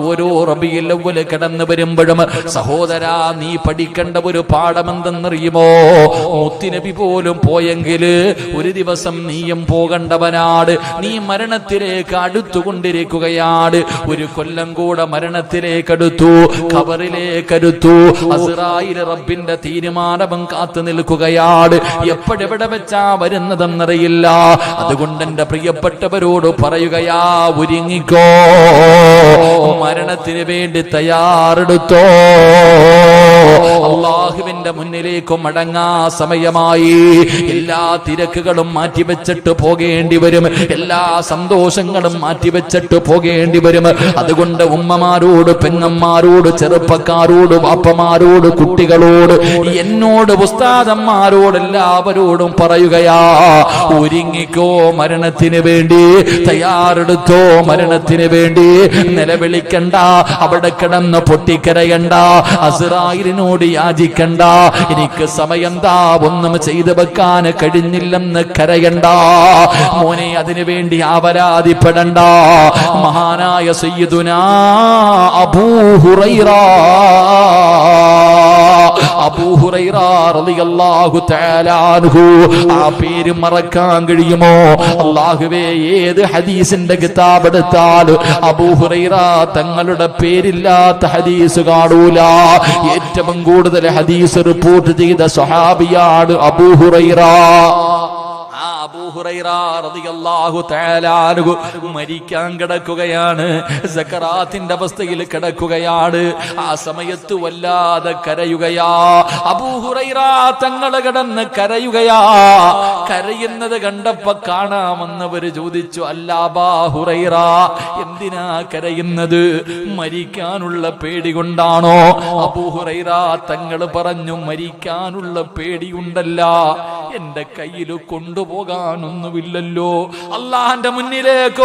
ഓരോ റബീഉൽ അവ്വൽ കടന്നു വരുമ്പോഴും സഹോദരാ നീ പഠിക്കേണ്ട ഒരു പാഠമെന്തെന്നറിയുമോ? മുത്തുനബി പോലും പോയെങ്കിൽ ഒരു ദിവസം നീയും പോകേണ്ടവനാണ്. നീ മരണത്തിലേക്ക് അടുത്തുകൊണ്ടിരിക്കുകയാണ്. ഒരു കൊല്ലം കൂടെ മരണത്തിലേക്ക് അടുത്തു, ഖബറിലേക്ക് അടുത്തു. അസ്റായിൽ റബ്ബിന്റെ തീരുമാനം കാത്തു നിൽക്കുകയാണ്. എപ്പോഴെവിടെ വെച്ചാ വരുന്നതെന്നറിയില്ല. അതുകൊണ്ട് എന്റെ പ്രിയപ്പെട്ടവരോട് പറയുകയാ, ഒരുങ്ങിക്കോ, മരണത്തിന് വേണ്ടി തയ്യാറെടുത്തോ. അല്ലാഹുവിന്റെ മുന്നിലേക്ക് മടങ്ങാ സമയമായി. എല്ലാ തിരക്കുകളും മാറ്റിവെച്ചിട്ട് പോകേണ്ടി വരും. എല്ലാ സന്തോഷങ്ങളും മാറ്റിവെച്ചിട്ട് പോകേണ്ടി വരും. അതുകൊണ്ട് ഉമ്മമാരോട്, പെങ്ങന്മാരോട്, ചെറുപ്പക്കാരോട്, വാപ്പമാരോട്, കുട്ടികളോട്, എന്നോട്, ഉസ്താദന്മാരോട്, എല്ലാവരോടും പറയുകയാ, ഒരുങ്ങിക്കോ, മരണത്തിന് വേണ്ടി തയ്യാറെടുത്തോ. മരണത്തിന് വേണ്ടി നിലവിളിക്കണ്ട, അവിടെ കിടന്ന് പൊട്ടിക്കരയണ്ട, അസ്റായിലിനോട് യാചിക്കണ്ട, എനിക്ക് സമയം താ, ഒന്നും ചെയ്തു വെക്കാൻ കഴിഞ്ഞില്ലെന്ന് കരയണ്ട മോനെ. അതിനു വേണ്ടി അപരാധിപ്പെടണ്ട. മഹാനായ സയ്യിദുനാ അബൂ ഹുറൈറ റളിയല്ലാഹു തആല അൻഹു, ആ പേര് മറക്കാൻ കഴിയുമോ? അല്ലാഹുവേ, ഏത് ഹദീസിന്റെ കിതാബ് എടുത്താൽ അബൂ ഹുറൈറ തങ്ങളുടെ പേരില്ലാത്ത ഹദീസ് കാണൂല. ഏറ്റവും കൂടുതൽ ഹദീസ് റിപ്പോർട്ട് ചെയ്ത സ്വഹാബിയാണ് അബൂ ഹുറൈറ. അബൂ ഹുറൈറ റളിയല്ലാഹു തആല അൻഹു മരിക്കാൻ കിടക്കുകയാണ്. സക്കറാത്തിന്റെ അവസ്ഥയിൽ കിടക്കുകയാണ്. ആ സമയത്ത് വല്ലാതെ കരയുകയാ. അബൂ ഹുറൈറ തങ്ങൾ കിടന്ന് കരയുകയാ. കരയുന്നത് കണ്ടപ്പോ കാണാമെന്നവര് ചോദിച്ചു, അല്ല അബൂ ഹുറൈറ, എന്തിനാ കരയുന്നത്? മരിക്കാനുള്ള പേടി കൊണ്ടാണോ? അബൂ ഹുറൈറ തങ്ങൾ പറഞ്ഞു, മരിക്കാനുള്ള പേടിയുണ്ടല്ല, എന്റെ കയ്യിൽ കൊണ്ടുപോകാനൊന്നുമില്ലല്ലോ. അള്ളാന്റെ മുന്നിലേക്ക്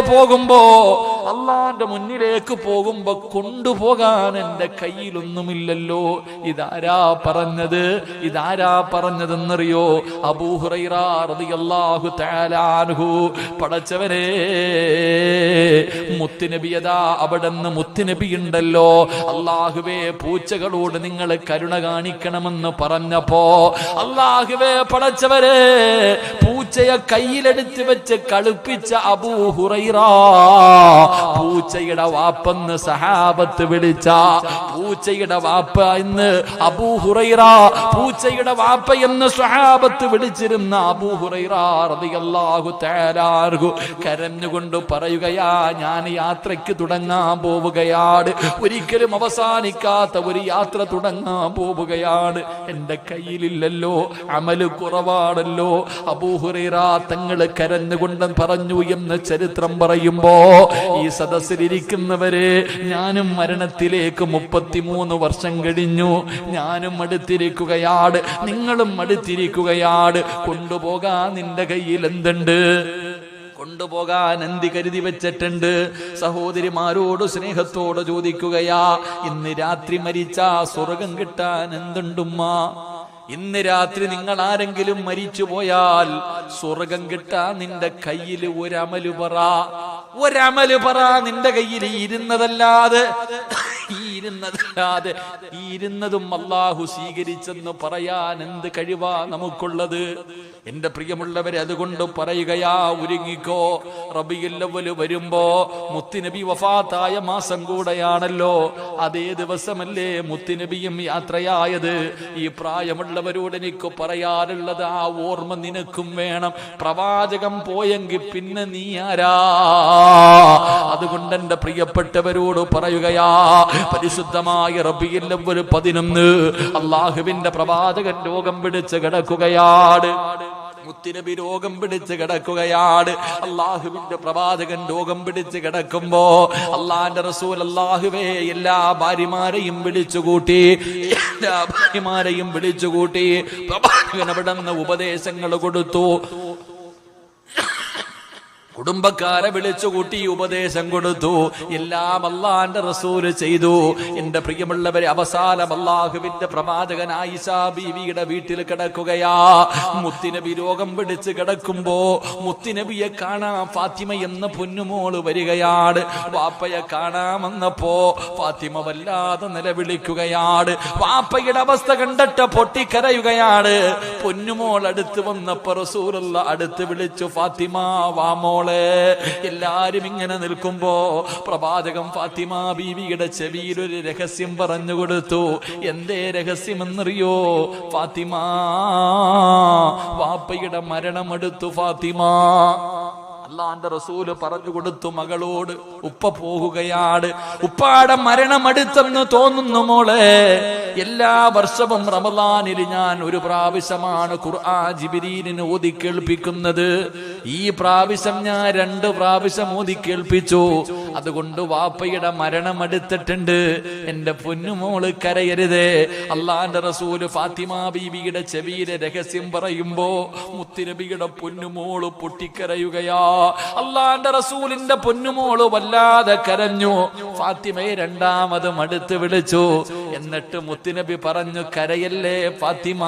പോകുമ്പോ കൊണ്ടുപോകാൻ എന്റെ കയ്യിലൊന്നുമില്ലല്ലോ. ഇതാരാ പറഞ്ഞതെന്നറിയോ? അബൂ ഹുറൈറ റളിയല്ലാഹു തആല അൻഹു. പടച്ചവനെ, മുത്തുനബിയതാ അവിടെന്ന് മുത്തുനബി ഉണ്ടല്ലോ. അല്ലാഹുവേ, പൂച്ചകളോട് നിങ്ങൾ കരുണ കാണിക്കണമെന്ന് പറഞ്ഞപ്പോ, അല്ലാഹുവേ പടച്ചവരെ, പൂച്ചയെ കയ്യിലെടുത്ത് വെച്ച് കളിപ്പിച്ച അബൂ ഹുറൈറ, പൂച്ചയുടെ വാപ്പെന്ന് സഹാബത്ത് വിളിച്ച, പൂച്ചയുടെ വാപ്പ എന്ന് അബൂ ഹുറൈറ, പൂച്ചയുടെ വാപ്പ എന്ന് സഹാബത്ത് വിളിച്ചിരുന്ന അബൂ ഹുറൈറ റളിയല്ലാഹു തആല അൻഹു കരഞ്ഞുകൊണ്ട് പറയുകയാ, ഞാൻ യാത്രയ്ക്ക് തുടങ്ങാൻ പോവുകയാണ്. ഒരിക്കലും അവസാനിക്കാത്ത ഒരു യാത്ര തുടങ്ങാൻ പോവുകയാണ്. എന്റെ കയ്യിലില്ലല്ലോ, അമല് കുറവാണല്ലോ. അബൂ ഹുറൈറ തങ്ങൾ കരഞ്ഞുകൊണ്ട് പറഞ്ഞു എന്ന് ചരിത്രം പറയുമ്പോ, ഈ സദസ്സിലിരിക്കുന്നവരെ, ഞാനും മരണത്തിലേക്ക് 33 വർഷം കഴിഞ്ഞു. ഞാനും അടുത്തിരിക്കുകയാണ്, നിങ്ങളും അടുത്തിരിക്കുകയാണ്. കൊണ്ടുപോകാൻ നിന്റെ കയ്യിൽ എന്തുണ്ട്? കൊണ്ടുപോകാൻ എന്തി കരുതി വെച്ചിട്ടുണ്ട്? സഹോദരിമാരോട് സ്നേഹത്തോട് ചോദിക്കുകയാ, ഇന്ന് രാത്രി മരിച്ചാ സ്വർഗം കിട്ടാൻ എന്തുണ്ടുമ്മ? ഇന്ന് രാത്രി നിങ്ങൾ ആരെങ്കിലും മരിച്ചു പോയാൽ സ്വർഗം കിട്ടാൻ നിന്റെ കയ്യിൽ ഒരമല് പറ. നിന്റെ കയ്യിൽ ഇരുന്നതും അല്ലാഹു സ്വീകരിച്ചെന്ന് പറയാൻ എന്ത് കഴിവാ നമുക്കുള്ളത്? എന്റെ പ്രിയമുള്ളവരെ, അതുകൊണ്ട് പറയുകയാ, ഒരുങ്ങിക്കോ. റബീഉൽ അവ്വൽ വരുമ്പോ മുത്തുനബി വഫാത്തായ മാസം കൂടെയാണല്ലോ. അതേ ദിവസമല്ലേ മുത്തുനബിയും യാത്രയായത്. ഈ പ്രായമുള്ളവരോട് എനിക്ക് പറയാറുള്ളത്, ആ ഓർമ്മ നിനക്കും വേണം. പ്രവാചകൻ പോയെങ്കിൽ പിന്നെ നീ ആരാ? അതുകൊണ്ട് എന്റെ പ്രിയപ്പെട്ടവരോട് പറയുകയാ, പരിശുദ്ധമായ റബീഉൽ അവ്വൽ 11 അല്ലാഹുവിന്റെ പ്രവാചകൻ രോഗം പിടിച്ച് കിടക്കുകയാണ്. മുത്തുനബി രോഗം പിടിച്ച് കിടക്കുകയാണ്. അല്ലാഹുവിന്റെ പ്രവാചകൻ രോഗം പിടിച്ച് കിടക്കുമ്പോ അല്ലാഹുവിന്റെ റസൂൽ അല്ലാഹുവേ എല്ലാ ഭാര്യമാരെയും വിളിച്ചുകൂട്ടി പ്രവാചകൻ അവിടെ നിന്ന് ഉപദേശങ്ങൾ കൊടുത്തു. കുടുംബക്കാരെ വിളിച്ചു കൂട്ടി ഉപദേശം കൊടുത്തു. എല്ലാം അള്ളാന്റെ റസൂല് ചെയ്തു. എന്റെ പ്രിയമുള്ളവരെ, അവസാനം അള്ളാഹുവിന്റെ പ്രവാചകൻ ആയിഷാ ബീവിയുടെ വീട്ടിൽ കിടക്കുകയാ. മുത്തുനബി രോഗം പിടിച്ച് കിടക്കുമ്പോ മുത്തുനബിയെ കാണാൻ ഫാത്തിമ എന്ന പൊന്നുമോള് വരികയാണ്. വാപ്പയെ കാണാമെന്നപ്പോ ഫാത്തിമ വല്ലാതെ നിലവിളിക്കുകയാണ്. വാപ്പയുടെ അവസ്ഥ കണ്ടിട്ട് പൊട്ടിക്കരയുകയാണ്. പൊന്നുമോൾ അടുത്ത് വന്നപ്പോ റസൂലുള്ള അടുത്ത് വിളിച്ചു, ഫാത്തിമ വാമോ. എല്ലാരും ഇങ്ങനെ നിൽക്കുമ്പോ പ്രവാചകൻ ഫാത്തിമ ബീവിയുടെ ചെവിയിൽ ഒരു രഹസ്യം പറഞ്ഞു കൊടുത്തു. എന്തേ രഹസ്യമെന്നറിയോ? ഫാത്തിമ, വാപ്പയുടെ മരണമെടുത്തു ഫാത്തിമ. അള്ളാന്റെ റസൂല് പറഞ്ഞു കൊടുത്തു മകളോട്, ഉപ്പ പോകുകയാണ്, ഉപ്പാടെ മരണമെടുത്തെന്ന് തോന്നുന്നു മോളെ. എല്ലാ വർഷവും റമളാനിൽ ഞാൻ ഒരു പ്രാവശ്യമാണ് ഖുർആൻ ജിബ്രീലിന് ഓതി കേൾപ്പിക്കുന്നത്. ഈ പ്രാവശ്യം ഞാൻ 2 പ്രാവശ്യം ഓതി കേൾപ്പിച്ചു. അതുകൊണ്ട് വാപ്പയുടെ മരണമെടുത്തിട്ടുണ്ട്. എന്റെ പൊന്നുമോള് കരയരുതേ. അള്ളാന്റെ റസൂല് ഫാത്തിമ ബീവിയുടെ ചെവിയിലെ രഹസ്യം പറയുമ്പോ മുത്തുനബിയുടെ പൊന്നുമോള് പൊട്ടിക്കരയുകയാ. അള്ളാന്റെ റസൂലിന്റെ പൊന്നുമോള് വല്ലാതെ കരഞ്ഞു. ഫാത്തിമയെ രണ്ടാമതും അടുത്ത് വിളിച്ചു. എന്നിട്ട് മുത്തുനബി പറഞ്ഞു, കരയല്ലേ ഫാത്തിമ,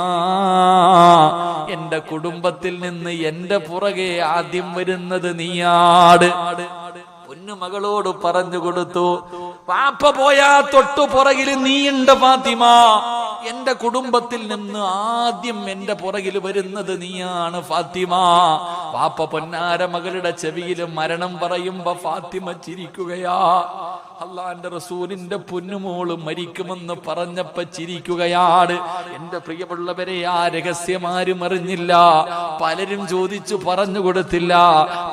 എന്റെ കുടുംബത്തിൽ നിന്ന് എന്റെ പുറകെ ആദ്യം വരുന്നത് നീയാട്. പൊന്നുമകളോട് പറഞ്ഞു കൊടുത്തു, പാപ്പ പോയാ തൊട്ടു പുറകിൽ നീയുണ്ട് ഫാത്തിമ. എന്റെ കുടുംബത്തിൽ നിന്ന് ആദ്യം എന്റെ പുറകിൽ വരുന്നത് നീയാണ് ഫാത്തിമ. പാപ്പ പൊന്നാര മകളുടെ ചെവിയിൽ മരണം പറയുമ്പോ ഫാത്തിമ ചിരിക്കുകയാ. അള്ളാന്റെ റസൂലിന്റെ പൊന്നുമോള് മരിക്കുമെന്ന് പറഞ്ഞപ്പോ ചിരിക്കുകയാണ്. എന്റെ പ്രിയമുള്ളവരെ, ആ രഹസ്യമാരും അറിഞ്ഞില്ല. പലരും ചോദിച്ചു പറഞ്ഞു കൊടുത്തില്ല.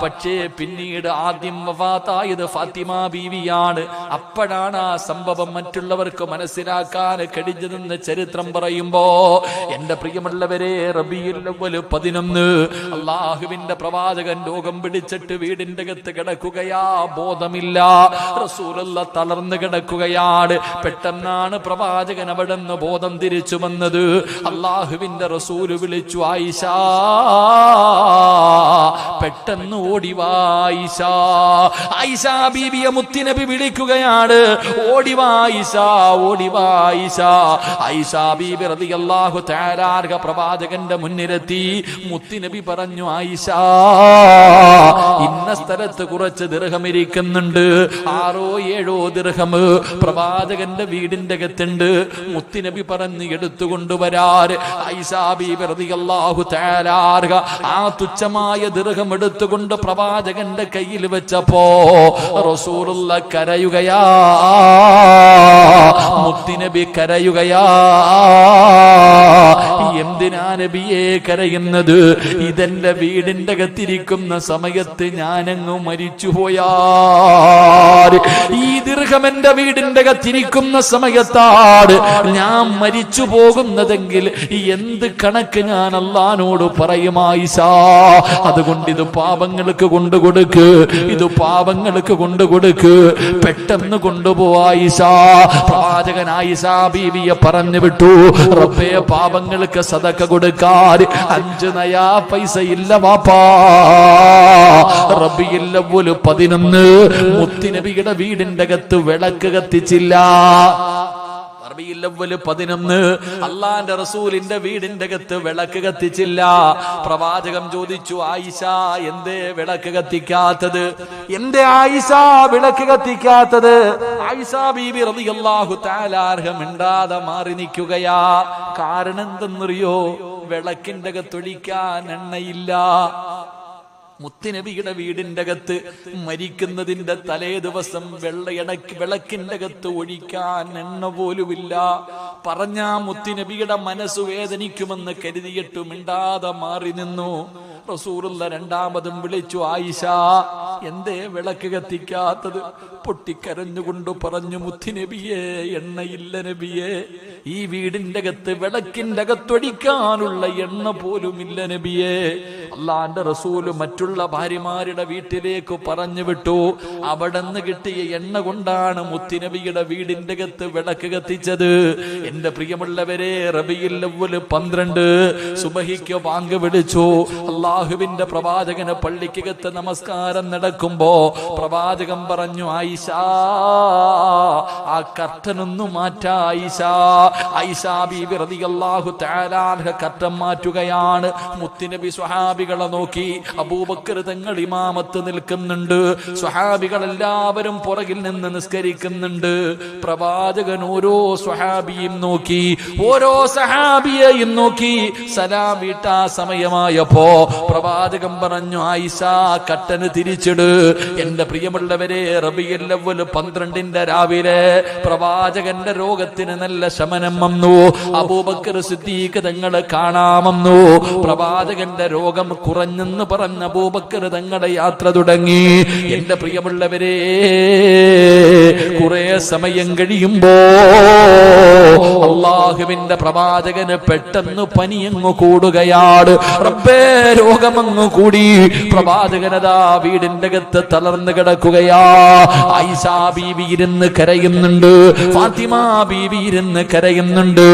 പക്ഷേ പിന്നീട് ആദ്യം വഫാത്തായത് ഫാത്തിമ ബീവിയാണ്. അപ്പോഴാണ് ആ സംഭവം മറ്റുള്ളവർക്ക് മനസ്സിലാക്കാൻ കഴിഞ്ഞതെന്ന് ചരിത്രം പറയുമ്പോ, എന്റെ പ്രിയമുള്ളവരെ, റബീഉൽ അവ്വൽ 11 അള്ളാഹുവിന്റെ പ്രവാചകൻ രോഗം പിടിച്ചിട്ട് വീടിന്റെ അകത്ത് കിടക്കുകയാ. ബോധമില്ല. റസൂലുള്ള തളർന്നു കിടക്കുകയാണ്. പെട്ടെന്നാണ് പ്രവാചകൻ അവിടെ നിന്ന് ബോധം തിരിച്ചു വന്നത്. അള്ളാഹുവിന്റെ റസൂല് വിളിച്ചു, ആയിഷ, പെട്ടെന്ന് ഓടിവാ ആയിഷ. ആയിഷ ബീവിയെ മുത്തുനബി വിളിക്കുകയാണ്. ഓടിവാ ആയിഷ, ഓടിവാ ആയിഷ. ആയിഷ ബീബി റളിയല്ലാഹു തആല അൻഹ പ്രവാചകന്റെ മുന്നിലെത്തി. മുത്തുനബി പറഞ്ഞു, ആയിഷ, ഇന്ന സ്ഥലത്ത് കുറച്ച് ദിർഹം ഇരിക്കുന്നുണ്ട്. 6-7 ദിർഹം പ്രവാചകന്റെ വീടിന്റെ അകത്തുണ്ട്. മുത്തുനബി പറഞ്ഞ് എടുത്തുകൊണ്ടുവരാൻ. ആയിഷ ബീബി റളിയല്ലാഹു തആല അൻഹ ആ തുച്ഛമായ ദിർഹം എടുത്തുകൊണ്ട് പ്രവാചകന്റെ കയ്യിൽ വെച്ചപ്പോ റസൂലുള്ള കരയുകയാ. മുത്തുനബി കരയുകയാ. എന്തിനാ നബിയെ കരയുന്നത്? ഇതെന്റെ വീടിന്റെ അകത്തിരിക്കുന്ന സമയത്ത് ഞാനങ്ങ് മരിച്ചുപോയാ. ഈ ദിർഹം എന്റെ വീടിന്റെ അകത്തിരിക്കുന്ന സമയത്താണ് ഞാൻ മരിച്ചു പോകുന്നതെങ്കിൽ എന്ത് കണക്ക് ഞാൻ അല്ലാഹുവോട് പറയും ആയിഷ? അതുകൊണ്ട് ഇത് പാപങ്ങൾക്ക് കൊണ്ടുകൊടുക്ക്, ഇത് പാപങ്ങൾക്ക് കൊണ്ടുകൊടുക്ക്, പെട്ടെന്ന് കൊണ്ടുപോവാ ആയിഷ. പ്രവാചകൻ ആയിഷ ബീവിയെ പറഞ്ഞു വിട്ടു, റബ്ബേ, പാപങ്ങൾക്ക് സദഖ കൊടുക്കാൻ 5 നയാ പൈസ ഇല്ല വാപ്പാ. റബീഉൽ അവ്വൽ 11 മുത്തുനബിയുടെ വീടിന്റെ അകത്ത് വിളക്ക് കത്തിച്ചില്ല. റബീഉൽ അവ്വൽ 11 അള്ളാന്റെ റസൂലിന്റെ വീടിന്റെ അകത്ത് വിളക്ക് കത്തിച്ചില്ല. പ്രവാചകം ചോദിച്ചു, ആയിഷ, എന്തേ വിളക്ക് കത്തിക്കാത്തത്? എന്തേ ആയിഷ വിളക്ക് കത്തിക്കാത്തത്? ആയിഷ ബീബി റളിയല്ലാഹു തആല അൻഹ മിണ്ടാതെ മാറി നിൽക്കുകയാ. കാരണം എന്തെന്നറിയോ? വിളക്കിന്റെ അകത്തൊഴിക്കാൻ എണ്ണയില്ല. മുത്തുനബിയുടെ വീടിന്റെ അകത്ത് മരിക്കുന്നതിന്റെ തലേ ദിവസം വിളക്കിന്റെ അകത്ത് ഒഴിക്കാൻ എണ്ണ പോലുമില്ല. പറഞ്ഞാ മുത്തുനബിയുടെ മനസ്സ് വേദനിക്കുമെന്ന് കരുതിയിട്ട് മിണ്ടാതെ മാറി നിന്നു. റസൂലുള്ള രണ്ടാമതും വിളിച്ചു, ആയിഷ, എന്തേ വിളക്ക് കത്തിക്കാത്തത്? പൊട്ടിക്കരഞ്ഞുകൊണ്ട് പറഞ്ഞു, മുത്തുനബിയെ, എണ്ണയില്ല നബിയെ, ഈ വീടിന്റെ അകത്ത് വിളക്കിന്റെ അകത്തൊടിക്കാനുള്ള എണ്ണ പോലുമില്ല നബിയെ. അള്ളാന്റെ റസൂല് മറ്റുള്ള ഭാര്യമാരുടെ വീട്ടിലേക്ക് പറഞ്ഞു വിട്ടു. അവിടെ നിന്ന് കിട്ടിയ എണ്ണ കൊണ്ടാണ് മുത്തുനബിയുടെ വീടിന്റെ അകത്ത് വിളക്ക് കത്തിച്ചത്. എന്റെ പ്രിയമുള്ളവരെ, റബീഉൽ അവ്വൽ 12 സുബഹിക്ക് ബാങ്ക് വിളിച്ചു. അള്ളാഹുവിന്റെ പ്രവാചകന് പള്ളിക്കകത്ത് നമസ്കാരം നടക്കുമ്പോ പ്രവാചകൻ പറഞ്ഞു, ആയിഷ ആ കർട്ടനൊന്നു മാറ്റാ. ആയിഷ ബീബി റളിയല്ലാഹു തആല അൻഹ കർട്ടൻ മാറ്റുകയാണ്. മുത്തുനബി സ്വഹാബികളെ നോക്കി. അബൂബക്കർ തങ്ങൾ ഇമാമത്ത് നിൽക്കുന്നുണ്ട്. സ്വഹാബികൾ എല്ലാവരും പുറകിൽ നിന്ന് നിസ്കരിക്കുന്നുണ്ട്. പ്രവാചകൻ ഓരോ സ്വഹാബിയും നോക്കി, ഓരോ സഹാബിയെയും നോക്കി. സലാം വീട്ടാ സമയമായപ്പോ പ്രവാചകൻ പറഞ്ഞു, ആയിഷ കർട്ടന് തിരിച്ചിട്. എന്റെ പ്രിയമുള്ളവരെ, റബീഉൽ അവ്വൽ 12 രാവിലെ പ്രവാചകന്റെ രോഗത്തിന് നല്ല ശമനം വന്നു. അബൂബക്കർ സിദ്ദീഖ് തങ്ങളെ കാണാമെന്നു. പ്രവാചകന്റെ രോഗം കുറഞ്ഞെന്ന് പറഞ്ഞ അബൂബക്കർ തങ്ങളുടെ യാത്ര തുടങ്ങി. എന്റെ പ്രിയമുള്ളവരെ, കുറെ സമയം കഴിയുമ്പോ അള്ളാഹുവിന്റെ പ്രവാചകന് പെട്ടെന്ന് പനിയങ്ങ് കൂടുകയാണ്. റബ്ബേ, രോഗമങ്ങ് കൂടി. പ്രവാചകനതാ വീടിന്റെ അകത്ത് തളർന്നു കിടക്കുകയാ. ആയിഷ ബീവി ഇരുന്ന് കരയുന്നുണ്ട്. ഫാത്തിമ ബീവി ഇരുന്ന് കരയുന്നുണ്ട്.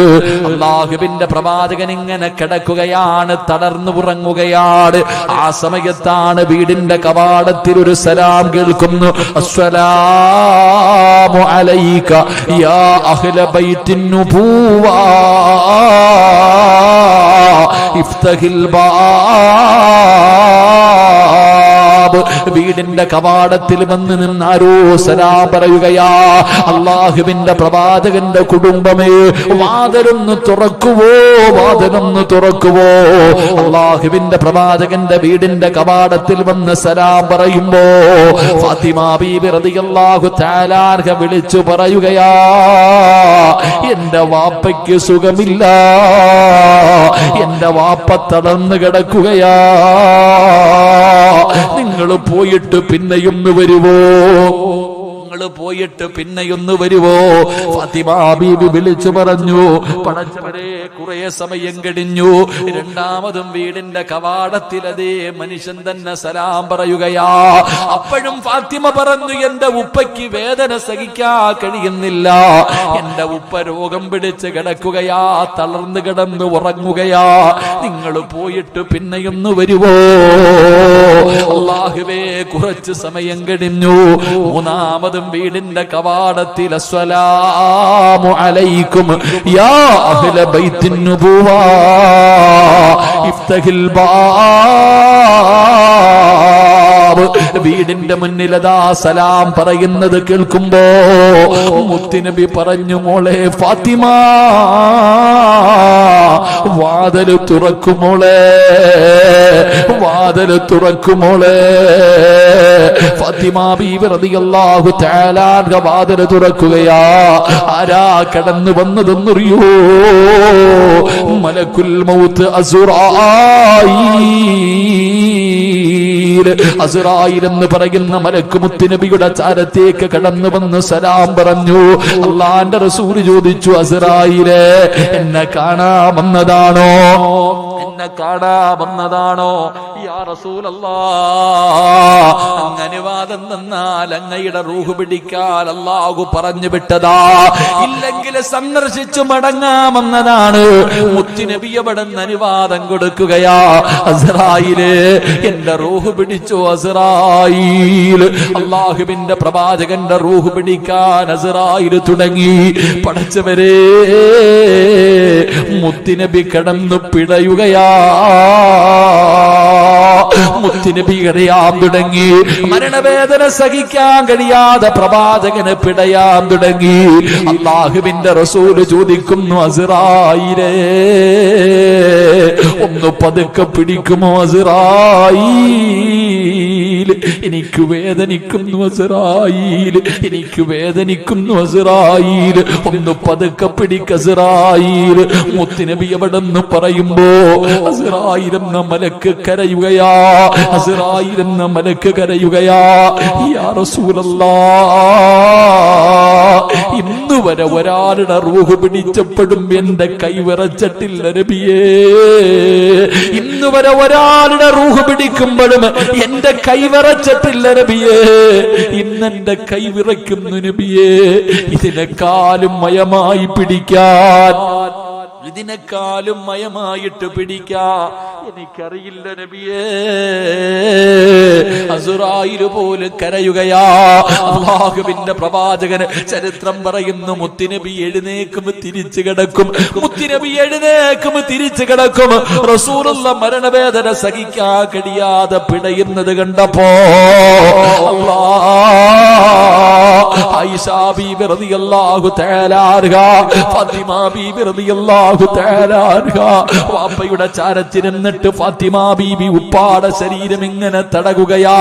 അള്ളാഹുവിന്റെ പ്രവാചകൻ ഇങ്ങനെ കിടക്കുകയാണ്, തളർന്നു ഉറങ്ങുകയാണ്. ആ സമയത്താണ് വീടിന്റെ കവാടത്തിൽ ഒരു സലാം കേൾക്കുന്നു. അസ്സലാമു അലൈക യാ അഹ്ല ബൈത്തിൻ നുബുവ ഇഫ്തഹിൽ ബാബ്. വീടിന്റെ കവാടത്തിൽ വന്ന് നിന്നാരോ സലാം പറയുകയാ. അള്ളാഹുവിന്റെ പ്രവാചകന്റെ കുടുംബമേ, വാതിലൊന്ന് തുറക്കുവോ, വാതിലൊന്ന് തുറക്കുവോ. അള്ളാഹുവിന്റെ പ്രവാചകന്റെ വീടിന്റെ കവാടത്തിൽ വന്ന് സലാം പറയുമ്പോ ഫാത്തിമ ബീബി റളിയല്ലാഹു തആല അൻഹ വിളിച്ചു പറയുകയാ, എന്റെ വാപ്പയ്ക്ക് സുഖമില്ല, എന്റെ വാപ്പ തളർന്നു കിടക്കുകയാ. നിങ്ങൾ പോയിട്ട് പിന്നെയൊന്ന് വരുവോ, പോയിട്ട് പിന്നെയൊന്ന് വരുവോ? ഫാത്തിമ ബീബി വിളിച്ചു പറഞ്ഞു, പടച്ചവരെ, കുറെ സമയം കഴിഞ്ഞു. രണ്ടാമതും വീടിന്റെ കവാടത്തിൽ അതേ മനുഷ്യൻ തന്നെ സലാം പറയുകയാ. അപ്പോഴും ഫാത്തിമ പറഞ്ഞു, എന്റെ ഉപ്പയ്ക്ക് വേദന സഹിക്കാൻ കഴിയുന്നില്ല, എന്റെ ഉപ്പ രോഗം പിടിച്ച് കിടക്കുകയാ, തളർന്നു കിടന്ന് ഉറങ്ങുകയാ. നിങ്ങൾ പോയിട്ട് പിന്നെയൊന്ന് വരുവോ? അല്ലാഹുവേ, കുറച്ച് സമയം കഴിഞ്ഞു. മൂന്നാമതും വീടിന്റെ കവാടത്തിൽ അസ്സലാമു അലൈക്കും യാ അഹ്ല ബൈത്തിൻ നുബുവ ഇഫ്തഹിൽ ബാബ്. വീടിന്റെ മുന്നിലതാ സലാം പറയുന്നത് കേൾക്കുമ്പോ മുത്തുനബി പറഞ്ഞു, മോളെ ഫാത്തിമ, വാതിൽ തുറക്കുമോളെ, വാതിൽ തുറക്കുമോളെ. ഫാത്തിമ ബീബി റളിയല്ലാഹു തആല അൻഹ വാതിൽ തുറക്കുകയാ. ആരാ കടന്നു വന്നതെന്നറിയോ? മലക്കുൽ മൗത്ത് അസ്റായീൽ. അസ്റായീൽ എന്ന് പറയുന്ന മലക്ക് മുത്തുനബിയുടെ ചാരത്തേക്ക് കടന്നു വന്ന് സലാം പറഞ്ഞു. അല്ലാഹുവിന്റെ റസൂൽ ചോദിച്ചു, അസ്റായീലേ, എന്നെ കാണാമെന്നതാണോ? എന്നെ കാണാമെന്നതാണോ? യാ റസൂലല്ലാഹ്, അനുവാദം തന്നാൽ അങ്ങയുടെ റൂഹ് പിടിക്കാൻ അല്ലാഹു പറഞ്ഞു വിട്ടതാ, ഇല്ലെങ്കിൽ സന്ദർശിച്ചു മടങ്ങാമെന്നതാണ്. മുത്തുനബി അവിടെ അനുവാദം കൊടുക്കുകയാ. അസ്റായീലേ, എന്റെ റൂഹ് പിടിച്ചു. അസ്റായീൽ, അല്ലാഹുവിന്റെ പ്രവാചകന്റെ റൂഹ് പിടിക്കാൻ അസ്റായീൽ തുടങ്ങി. പടച്ചവരെ, മുത്തുനബി കിടന്നു പിടയുകയാ. മുത്തുനബി കരയാൻ തുടങ്ങി. മരണവേദന സഹിക്കാൻ കഴിയാതെ പ്രവാചകന് പിടയാൻ തുടങ്ങി. അല്ലാഹുവിന്റെ റസൂൽ ചോദിക്കുന്നു, അസ്റായീലേ, ഒന്ന് പതുക്കെ പിടിക്കുമോ? അസ്റായീൽ, എനിക്ക് വേദനിക്കുന്നു. അസ്റായീൽ, എനിക്ക് വേദനിക്കുന്നു. അസ്റായീൽ, ഒന്ന് പതുക്കെ പിടിക്ക. അസ്റായീൽ. മുത്തുനബി അവിടെ നിന്ന് പറയുമ്പോ അസ്റായീൽ എന്ന മലക്ക് കരയുകയാ. അസ്റായീൽ എന്ന മലക്ക് കരയുകയാ. യാ റസൂലല്ലാഹ്, ഇന്ന് വരെ ഒരാളുടെ റൂഹ് പിടിച്ചപ്പോഴും എന്റെ കൈ വിറച്ചിട്ടില്ല നബിയേ. ഇന്ന് വരെ ഒരാളുടെ റൂഹ് പിടിക്കുമ്പോഴും എന്റെ കൈ വിറച്ചിട്ടില്ല നബിയേ. ഇന്നെന്റെ കൈ വിറയ്ക്കുന്നു നബിയേ. ഇതിനെക്കാളും മയമായി പിടിക്കാൻ, ഇതിനെക്കാളും മയമായിട്ട് പിടിക്കാൻ എനിക്കറിയില്ല നബിയേ. അസുറായില് പോലും കരയുകയാ. അല്ലാഹുവിന്റെ പ്രവാചകന് ചരിത്രം പറയുന്നു, മുത്തുനബി എഴുന്നേക്കും തിരിച്ചു കിടക്കും, മുത്തുനബി എഴുന്നേക്കും തിരിച്ചു കിടക്കും. റസൂലുള്ള മരണവേദന സഹിക്കാൻ കഴിയാതെ പിടയുന്നത് കണ്ടപ്പോ ആയിഷാ ബീബി റളിയല്ലാഹു തആല അൻഹ, ഫാത്തിമ ബീബി റളിയല്ലാഹു തആല അൻഹ വാപ്പയുടെ ചാരത്തിരുന്നിട്ട് ഫാത്തിമ ബീബി ഉപ്പാടെ ശരീരം ഇങ്ങനെ തടകുകയാ.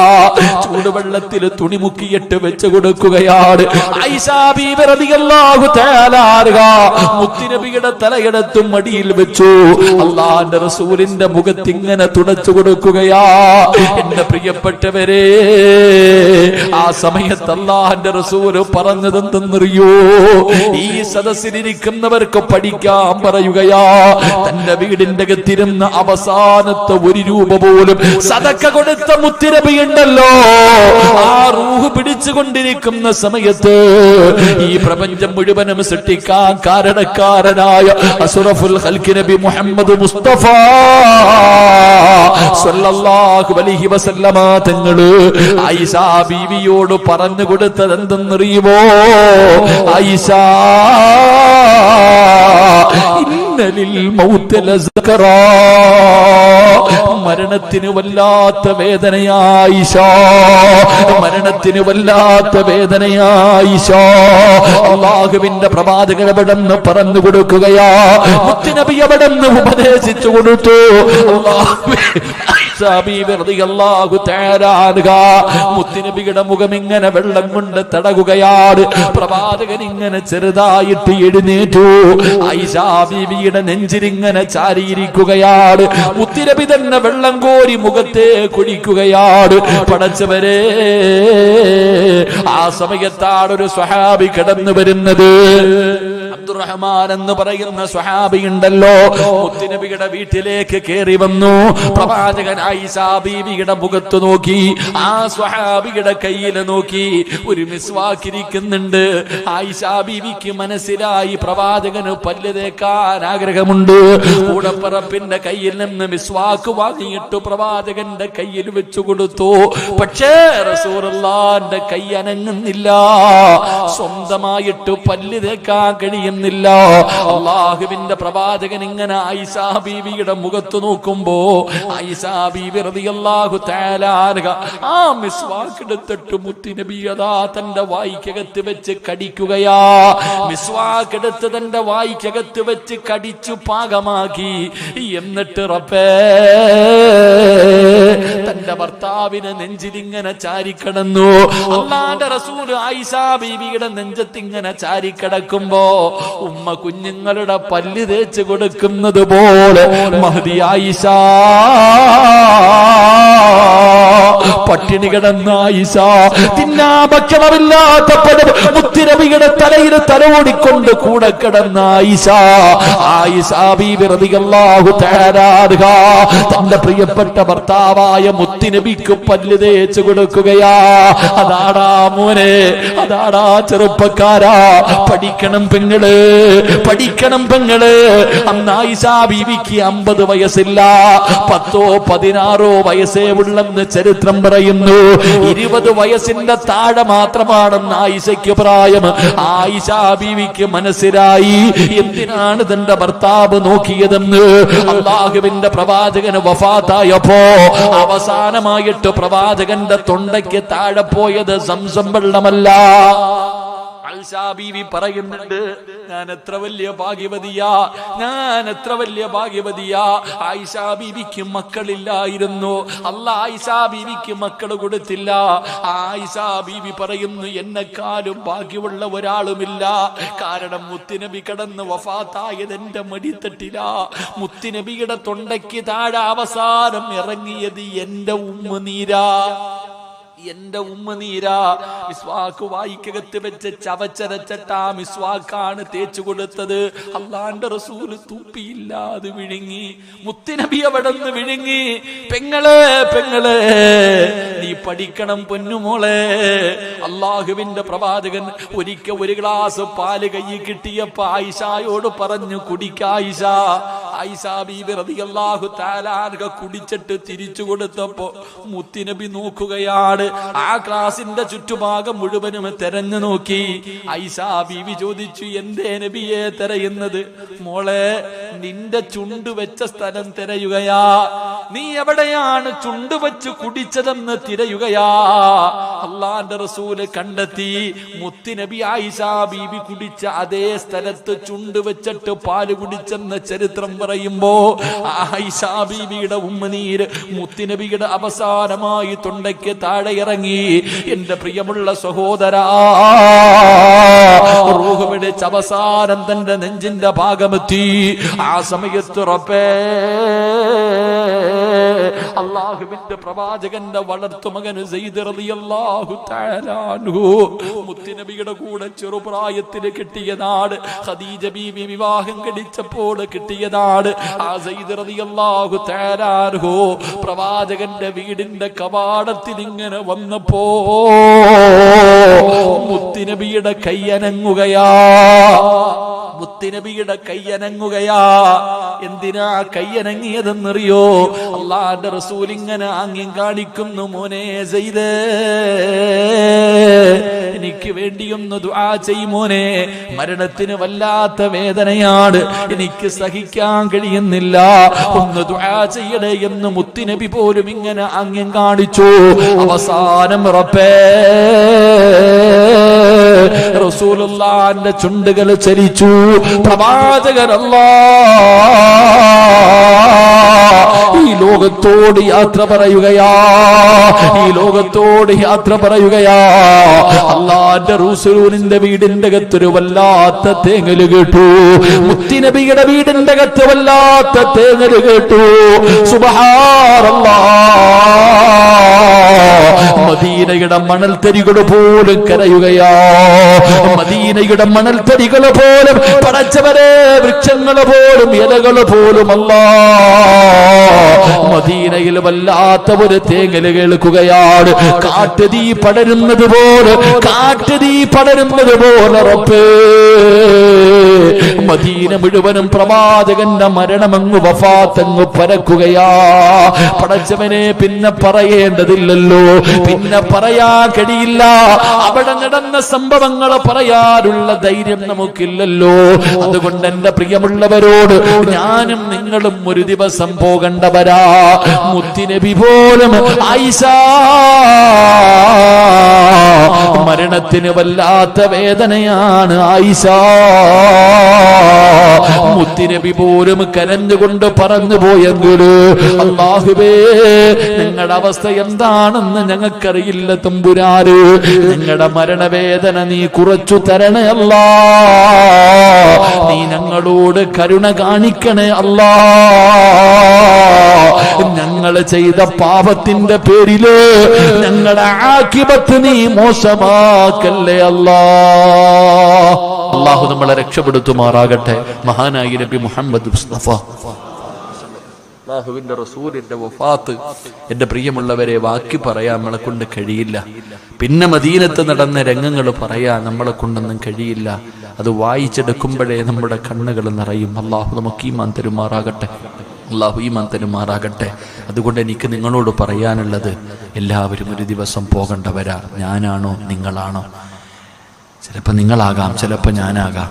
ചൂടുവെള്ളത്തിൽ തുണി മുക്കിയിട്ട് വെച്ചു കൊടുക്കുകയാണ്. ആയിഷാ ബീബി റളിയല്ലാഹു തആല അൻഹ മുത്തുനബിയുടെ തലയെടുത്തും മടിയിൽ വെച്ചു അല്ലാഹുവിന്റെ റസൂലിന്റെ മുഖത്ത് ഇങ്ങനെ തുടച്ചു കൊടുക്കുകയാ. എന്റെ പ്രിയപ്പെട്ടവരെ, ആ സമയത്ത് അല്ലാഹുവിന്റെ റസൂൽ പറഞ്ഞതെന്തെന്നറിയോ? ഈ സദസ്സിലിരിക്കുന്നവർക്ക് പഠിക്കാൻ പറയുകയാ. തന്റെ വീടിന്റെ അകത്തിരുന്ന അവസാനത്തെ ഒരു രൂപ പോലും സദക്ക കൊടുത്ത മുത്തുനബി ഉണ്ടല്ലോ, ആ റൂഹ് പിടിച്ചുകൊണ്ടിരിക്കുന്ന സമയത്ത് ഈ പ്രപഞ്ചം മുഴുവനും സൃഷ്ടിക്കാൻ കാരണക്കാരനായ അസ്റഫുൽ ഖൽഖ് നബി മുഹമ്മദ് മുസ്തഫ സല്ലല്ലാഹു അലൈഹി വസല്ലമ തങ്ങള് ആയിഷാ ബീവിയോട് പറഞ്ഞു കൊടുത്തത് എന്തെന്നറിയുമോ? ആയിഷാ, ഇന്നലിൽ മൗത്ത് ലസകറാ, മരണത്തിന് വല്ലാത്ത വേദനയായിഷാ, മരണത്തിന് വല്ലാത്ത വേദനയായിഷാ. അല്ലാഹുവിന്റെ പ്രവാചകൻ അവിടെന്ന് പറഞ്ഞു കൊടുക്കുകയാ. മുത്തുനബി അവിടെന്ന് ഉപദേശിച്ചു കൊടുത്തു. മുത്തുനബിയുടെ മുഖം ഇങ്ങനെ വെള്ളം കൊണ്ട് തടകുകയാണ്. പ്രവാചകൻ ഇങ്ങനെ ചെറുതായിട്ട് എഴുന്നേറ്റു. ആയിഷാ ബീവിയുടെ നെഞ്ചിലിങ്ങനെ ചാരിയിരിക്കുകയാണ്. മുത്തുനബി തന്നെ വെള്ളം കോരി മുഖത്തെ കുടിക്കുകയാണ്. പടച്ചവരെ, ആ സമയത്താണ് ഒരു സ്വഹാബി കടന്നു വരുന്നത്. അബ്ദുറഹ്മാൻ എന്ന് പറയുന്ന സ്വഹാബി ഉണ്ടല്ലോ, മുത്തുനബിയുടെ വീട്ടിലേക്ക് കയറി വന്നു. പ്രവാചകൻ ആയിഷാ ബീവിയുടെ മുഖത്ത് നോക്കി, ആ സ്വഹാബിയുടെ കയ്യിൽ നോക്കി. ഒരു മിസ്വാക്ക് ഇരിക്കുന്നുണ്ട്. ആയിഷാ ബീവിക്ക് മനസ്സിലായി പ്രവാചകന് പല്ല് തേക്കാൻ ആഗ്രഹമുണ്ട്. കൂടപ്പറപ്പിന്റെ കയ്യിൽ നിന്ന് മിസ്വാക്ക് വാങ്ങിയിട്ട് പ്രവാചകന്റെ കയ്യിൽ വെച്ചു കൊടുത്തു. പക്ഷേ റസൂലുള്ളാഹിന്റെ കൈ അനങ്ങുന്നില്ല. സ്വന്തമായിട്ട് പല്ല് തേക്കാൻ കഴിയുന്നില്ല. അല്ലാഹുവിന്റെ പ്രവാചകൻ ഇങ്ങനെ ആയിഷാ ബീവിയുടെ മുഖത്ത് നോക്കുമ്പോ ആയിഷാ ബീവി റളിയല്ലാഹു തആല അൻഹ ആ മിസ്വാക്ക് എടുത്തിട്ട് മുത്തുനബി അതാ തന്റെ വായ്ക്കകത്ത് വെച്ച് കടിക്കുകയാ. മിസ്വാക്ക് എടുത്ത് തന്റെ വായ്ക്കകത്ത് വെച്ച് കടിച്ചു പാകമാക്കി. എന്നിട്ട് റബ്ബേ, തന്റെ ഭർത്താവിനെ നെഞ്ചിലിങ്ങനെ ചാരിക്കടന്നു. അല്ലാഹുവിന്റെ റസൂൽ ആയിഷാ ബീവിയുടെ നെഞ്ചത്തിങ്ങനെ ചാരിക്കടക്കുമ്പോ ഉമ്മ കുഞ്ഞുങ്ങളുടെ പല്ല് തേച്ച് കൊടുക്കുന്നത് പോലെ മഹദി ആയിഷാ പട്ടിണി കിടന്ന ആയിഷാ, തിന്നാ ഭക്ഷണമില്ലാത്തപ്പോഴും മുത്തുനബിയുടെ തലയിൽ തലോടിക്കൊണ്ട് കൂടെ കിടന്ന ആയിഷാ, ആയിഷാ ബീവി റളിയല്ലാഹു തആല അൻഹ തന്റെ പ്രിയപ്പെട്ട ഭർത്താവായ മുത്തുനബിക്ക് പല്ല് തേച്ച് കൊടുക്കുകയാ. അതാടാ മോനെ, അതാടാ ചെറുപ്പക്കാരാ, പഠിക്കണം പെങ്ങള്, പഠിക്കണം പെങ്ങള്. അന്ന് ആയിഷാ ബീവിക്ക് 50 വയസ്സില്ല, 10 16 വയസ്സേ ഉള്ളെന്ന് ചരിത്രം പറയുന്നു. 20 വയസ്സിന്റെ താഴെ മാത്രമാണെന്ന് ആയിഷയ്ക്ക് പ്രായം. ആയിഷാ ബീവിക്ക് മനസ്സിലായി എന്തിനാണ് തന്റെ ഭർത്താവ് നോക്കിയതെന്ന്. അല്ലാഹുവിന്റെ പ്രവാചകന് വഫാത്തായപ്പോ അവസാനമായിട്ട് പ്രവാചകന്റെ തൊണ്ടയ്ക്ക് താഴെ പോയത് സംസം വെള്ളമല്ല. ആയിഷാ ബീവി പറയുന്നുണ്ട്, ഞാൻ എത്ര വലിയ ഭാഗ്യവതിയാ, ഞാൻ എത്ര വലിയ ഭാഗ്യവതിയാ. ആയിഷാ ബീവിക്ക് മക്കളില്ലായിരുന്നു. അല്ലാഹ് ആയിഷാ ബീവിക്ക് മക്കൾ കൊടുത്തില്ല. ആയിഷാ ബീവി പറയുന്നു, എന്നെക്കാളും ഭാഗ്യമുള്ള ഒരാളുമില്ല. കാരണം മുത്തുനബി കടന്ന് വഫാത്തായത് എന്റെ മടിത്തട്ടില. മുത്തുനബിയുടെ തൊണ്ടയ്ക്ക് താഴെ അവസാനം ഇറങ്ങിയത് എന്റെ ഉമ്മനീരാ. എന്റെ ഉമ്മനീരാ മിസ്വാക്ക് വായിക്കകത്ത് വെച്ച് ചവച്ചരച്ചിട്ടാ മിസ്വാക്കാണ് തേച്ചു കൊടുത്തത്. അള്ളാന്റെ റസൂല് തുപ്പിയില്ലാതെ വിഴുങ്ങി. മുത്തുനബി അവിടെ നിന്ന് വിഴുങ്ങി. പെങ്ങളെ നീ പഠിക്കണം പൊന്നുമോളെ. അള്ളാഹുവിന്റെ പ്രവാചകൻ ഒരിക്കൽ ഒരു ഗ്ലാസ് പാല് കയ്യിൽ കിട്ടിയപ്പോ ആയിഷയോട് പറഞ്ഞു, കുടിക്കായിഷ. ആയിഷ ബീബി റളിയല്ലാഹു തആല അൻഹ കുടിച്ചിട്ട് തിരിച്ചു കൊടുത്തപ്പോ മുത്തുനബി നോക്കുകയാണ്. ആ ഗ്ലാസിന്റെ ചുറ്റുഭാഗം മുഴുവനും തെരഞ്ഞു നോക്കി. ആയിഷ ബീവി ചോദിച്ചു, എന്തേ നബിയെ തെരയുന്നത്? മോളെ, നിന്റെ ചുണ്ട് വെച്ച സ്ഥലം തിരയുകയാ. നീ എവിടെയാണ് ചുണ്ട് വെച്ച് കുടിച്ചതെന്ന് തിരയുകയാ. അള്ളാന്റെ റസൂല് കണ്ടെത്തി. മുത്തുനബി ആയിഷ ബീവി കുടിച്ച അതേ സ്ഥലത്ത് ചുണ്ട് വെച്ചിട്ട് പാല് കുടിച്ചെന്ന് ചരിത്രം പറയുമ്പോ ആയിഷ ബീവിയുടെ ഉമ്മനീര് മുത്തുനബിയുടെ അവസാനമായി തൊണ്ടയ്ക്ക് താഴെ ഇറങ്ങി. എന്റെ പ്രിയമുള്ള സഹോദരാ, റൂഹ് പിടിച്ച് അവസാനം തന്റെ നെഞ്ചിന്റെ ഭാഗമെത്തി. ആ സമയത്ത് റബ്ബേ, അല്ലാഹുവിന്റെ പ്രവാചകന്റെ വളർത്തുമകൻ സെയ്ദ് റളിയല്ലാഹു തആല അൻഹു മുത്തുനബിയുടെ കൂടെ ചെറുപ്രായത്തിൽ കിട്ടിയതാണ്. ഖദീജ ബീവി വിവാഹം കഴിച്ചപ്പോൾ കിട്ടിയതാണ്. ആ സെയ്ദ് റളിയല്ലാഹു തആല അൻഹു പ്രവാചകന്റെ വീടിന്റെ കവാടത്തിൽ ഇങ്ങനെ വന്നപ്പോ മുത്തുനബിയുടെ കൈയനങ്ങുകയാ. മുത്തുനബിയുടെ കൈയനങ്ങുകയാ. എന്തിനാ കൈയനങ്ങിയതെന്നറിയോ? അള്ളാന്റെ റസൂൽ ഇങ്ങനെ ആംഗ്യം കാണിക്കുന്നു, മോനെ സെയ്ദേ, എനിക്ക് വേണ്ടിയൊന്ന് ദുആ ചെയ്യ് മോനെ. മരണത്തിന് വല്ലാത്ത വേദനയാണ്, എനിക്ക് സഹിക്കാൻ കഴിയുന്നില്ല, ഒന്ന് ദുആ ചെയ്യണേ എന്ന് മുത്തുനബി പോലും ഇങ്ങനെ ആംഗ്യം കാണിച്ചു. അവസാനം റബ്ബേ, റസൂലുള്ളാഹിന്റെ ചുണ്ടുകൾ ചലിച്ചു. പ്രവാചകൻ ഈ ലോകത്തോട് യാത്ര പറയുകയാ. ഈ ലോകത്തോട് യാത്ര പറയുകയാ. അല്ലാഹുവിന്റെ റസൂലിന്റെ വീടിന്റെ അകത്തൊരു വല്ലാത്ത തേങ്ങല് കേട്ടു. മുത്തുനബിയുടെ വീടിന്റെ അകത്ത് വല്ലാത്ത തേങ്ങല് കേട്ടു. സുബ്ഹാനല്ലാഹ്. മദീനയുടെ മണൽത്തരികൾ പോലും കരയുകയാ. മദീനയുടെ മണൽത്തരികൾ പോലും, പടച്ചവരെ, വൃക്ഷങ്ങൾ പോലും, ഇലകൾ പോലും മദീനയിൽ വല്ലാത്ത ഒരു തേങ്ങല് കേൾക്കുകയാണ്. കാട്ടുതീ പടരുന്നത് പോലെ, കാട്ടുതീ പടരുന്നത് പോലെ റബ്ബേ, മദീന മുഴുവനും പ്രവാചകന്റെ മരണമങ്ങ് വഫാത്തങ്ങ് പരക്കുകയാ. പടച്ചവനെ, പിന്നെ പറയേണ്ടതില്ലല്ലോ, പിന്നെ പറയാൻ കഴിയില്ല. അവിടെ നടന്ന സംഭവങ്ങൾ പറയാനുള്ള ധൈര്യം നമുക്കില്ലല്ലോ. അതുകൊണ്ട് എന്റെ പ്രിയമുള്ളവരോട്, ഞാനും നിങ്ങളും ഒരു ദിവസം പോകേണ്ടവരാ. മുത്തുനബി പോലും ആയിഷ മരണത്തിന് വല്ലാത്ത വേദനയാണ്. ആയിഷ മുത്തുനബി പോലും കരഞ്ഞുകൊണ്ട് പറഞ്ഞു പോയെങ്കില്, അല്ലാഹുവേ, നിങ്ങളുടെ അവസ്ഥ എന്താണെന്ന് ഞങ്ങൾക്കറിയില്ല തമ്പുരാന്. നിങ്ങളുടെ മരണവേദന നീ കുറച്ചു തരണേ അല്ലാ. നീ ഞങ്ങളോട് കരുണ കാണിക്കണേ അല്ലാ. ഞങ്ങൾ ചെയ്ത പാപത്തിന്റെ പേരില് ഞങ്ങളുടെ ആഖിബത്ത് നീ മോശമാക്കല്ലേ അല്ലാ. അല്ലാഹു നമ്മളെ രക്ഷപ്പെടുത്തുമാറാകട്ടെ. മഹാനായ നബി മുഹമ്മദ് മുസ്തഫ അല്ലാഹുവിന്റെ റസൂലിന്റെ വഫാത്ത്, എന്റെ പ്രിയമുള്ളവരെ, വാക്കി പറയാൻ നമ്മളെ കൊണ്ട് കഴിയില്ല. പിന്നെ മദീനത്ത് നടന്ന രംഗങ്ങൾ പറയാൻ നമ്മളെ കൊണ്ടൊന്നും കഴിയില്ല. അത് വായിച്ചെടുക്കുമ്പോഴേ നമ്മുടെ കണ്ണുകൾ നിറയും. അല്ലാഹു നമുക്ക് ഈമാൻ തരുമാറാകട്ടെ. അല്ലാഹു ഈമാൻ തരുമാറാകട്ടെ. അതുകൊണ്ട് എനിക്ക് നിങ്ങളോട് പറയാനുള്ളത്, എല്ലാവരും ഒരു ദിവസം പോകേണ്ടവരാ. ഞാനാണോ നിങ്ങളാണോ? ചിലപ്പോൾ നിങ്ങളാകാം, ചിലപ്പോൾ ഞാനാകാം.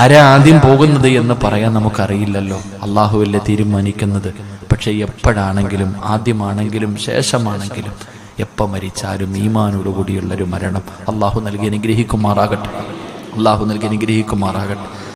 ആരാ ആദ്യം പോകുന്നത് എന്ന് പറയാൻ നമുക്കറിയില്ലല്ലോ. അള്ളാഹുവല്ലേ തീരുമാനിക്കുന്നത്. പക്ഷെ എപ്പോഴാണെങ്കിലും, ആദ്യമാണെങ്കിലും ശേഷമാണെങ്കിലും, എപ്പോൾ മരിച്ചാലും ഈമാനോടുകൂടിയുള്ളൊരു മരണം അള്ളാഹു നൽകി അനുഗ്രഹിക്കുമാറാകട്ടെ. അള്ളാഹു നൽകി അനുഗ്രഹിക്കുമാറാകട്ടെ.